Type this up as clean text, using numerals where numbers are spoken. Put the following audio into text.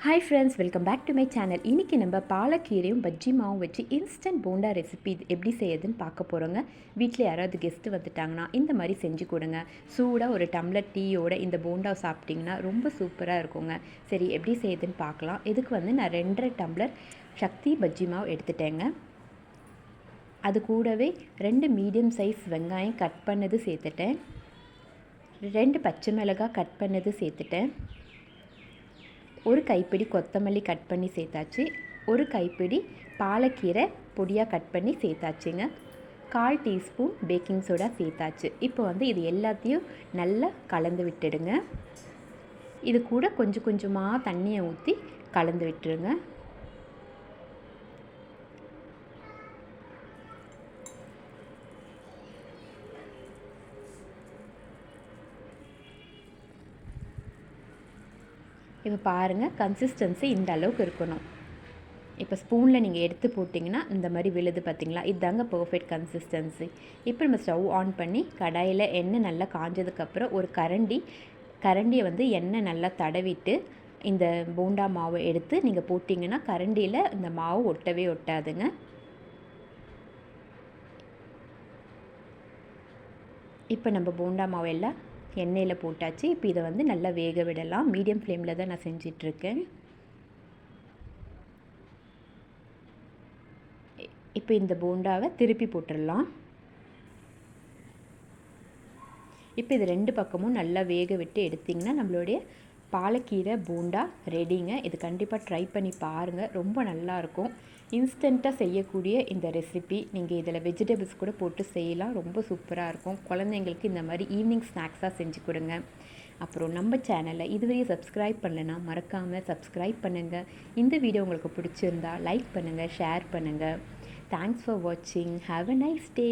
Hi friends, welcome back to my channel. இன்னைக்கு நம்ம பாலக்கீரையும் பஜ்ஜி மாவும் வச்சு இன்ஸ்டன்ட் போண்டா ரெசிபி எப்படி செய்யறதுன்னு பார்க்க போகிறோங்க. வீட்டில் யாராவது கெஸ்ட்டு வந்துட்டாங்கன்னா இந்த மாதிரி செஞ்சு கொடுங்க. சூடாக ஒரு டம்ளர் டீயோட இந்த போண்டா சாப்பிட்டிங்கன்னா ரொம்ப சூப்பராக இருக்குங்க. சரி, எப்படி செய்யுதுன்னு பார்க்கலாம். இதுக்கு வந்து நான் 2.5 டம்ளர் சக்தி பஜ்ஜி மாவு எடுத்துட்டேங்க. அது கூடவே 2 மீடியம் சைஸ் வெங்காயம் கட் பண்ணது சேர்த்துட்டேன். 2 பச்சை மிளகாய் கட் பண்ணது சேர்த்துட்டேன். ஒரு கைப்பிடி கொத்தமல்லி கட் பண்ணி சேர்த்தாச்சு. ஒரு கைப்பிடி பாலக்கீரை பொடியாக கட் பண்ணி சேர்த்தாச்சுங்க. 1/4 டீஸ்பூன் பேக்கிங் சோடா சேர்த்தாச்சு. இப்போ வந்து இது எல்லாத்தையும் நல்லா கலந்து விட்டுடுங்க. இது கூட கொஞ்சம் கொஞ்சமாக தண்ணியை ஊற்றி கலந்து விட்டுருங்க. இப்போ பாருங்கள், கன்சிஸ்டன்சி இந்த அளவுக்கு இருக்கணும். இப்போ ஸ்பூனில் நீங்கள் எடுத்து போட்டிங்கன்னா இந்த மாதிரி விழுது பார்த்திங்களா, இதுதாங்க பர்ஃபெக்ட் கன்சிஸ்டன்சி. இப்போ நம்ம ஸ்டவ் ஆன் பண்ணி கடாயில் எண்ணெய் நல்லா காஞ்சதுக்கப்புறம் ஒரு கரண்டியை வந்து எண்ணெய் நல்லா தடவிட்டு இந்த போண்டா மாவை எடுத்து நீங்கள் போட்டிங்கன்னா கரண்டியில் இந்த மாவு ஒட்டவே ஒட்டாதுங்க. இப்போ நம்ம போண்டா மாவு எல்லாம் எண்ணெயில் போட்டாச்சு. இப்போ இதை வந்து நல்லா வேக விடலாம். மீடியம் ஃப்ளேமில் தான் நான் செஞ்சிட்ருக்கேன். இப்போ இந்த போண்டாவை திருப்பி போட்டுடலாம். இப்போ இது 2 பக்கமும் நல்லா வேக விட்டு எடுத்திங்கன்னா நம்மளுடைய பாலக்கீரை போண்டா ரெடிங்க. இது கண்டிப்பாக ட்ரை பண்ணி பாருங்கள், ரொம்ப நல்லாயிருக்கும். இன்ஸ்டண்ட்டாக செய்யக்கூடிய இந்த ரெசிபி நீங்கள் இதில் வெஜிடபிள்ஸ் கூட போட்டு செய்யலாம், ரொம்ப சூப்பராக இருக்கும். குழந்தைங்களுக்கு இந்த மாதிரி ஈவினிங் ஸ்நாக்ஸாக செஞ்சு கொடுங்க. அப்புறம் நம்ம சேனலை இதுவரையும் சப்ஸ்கிரைப் பண்ணலைன்னா மறக்காமல் சப்ஸ்கிரைப் பண்ணுங்கள். இந்த வீடியோ உங்களுக்கு பிடிச்சிருந்தா லைக் பண்ணுங்கள், ஷேர் பண்ணுங்கள். தேங்க்ஸ் ஃபார் வாட்சிங். Have a nice day.